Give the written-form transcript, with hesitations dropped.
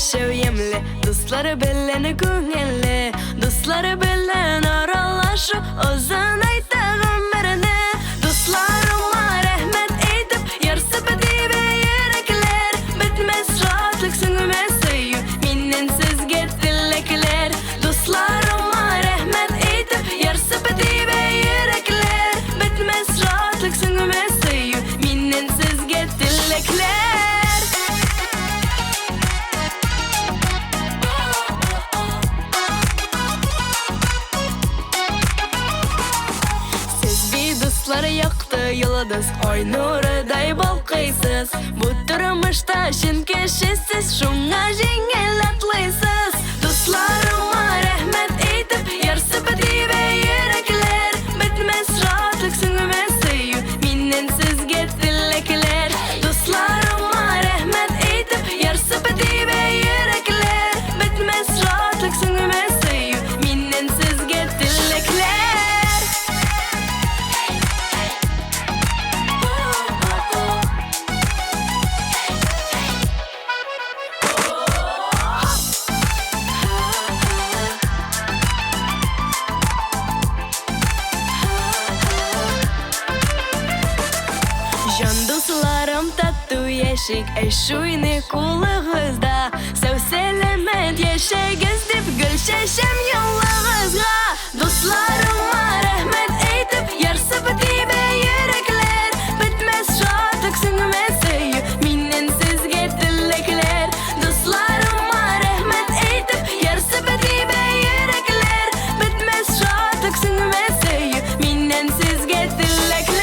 yaşav yemli, dostları bilen köngilli, dostları bilen aralaşıp ozan aytağım birini. Dostlarıma rahmet eytip yarısı bedi ve yürekler, bitmez rahatlık süngüme söyü minin sizge dilekler. Dostlarıma rahmet eytip yarısı bedi ve yürekler, bitmez rahatlık süngüme söyü minin sizge dilekler. Dostları yaktı yıldız, ay nuriday balqaysız. Bu turmuşda şin kişisiz, şunga jengil atlaysız. Dostlarıma rahmet eytip yarısı bedi ve yürekler, bitmez rahatlık süngüme söyü minin sizge dilekler. Dostlarıma rahmet eytip yarısı bedi ve yürekler, bitmez rahatlık süngüme söyü minin sizge dilekler. Can dostlarım tatlı yeşik, eşuyni kulağızda. Sev selamet yaşayız dip gül şeşem yollarızga. Dostlarıma rahmet eytip yarısı bedi ve yürekler, bitmez rahatlık süngüme söyü minin sizge dilekler. Dostlarıma rahmet eytip yarısı bedi ve yürekler, bitmez rahatlık süngüme söyü minin sizge dilekler.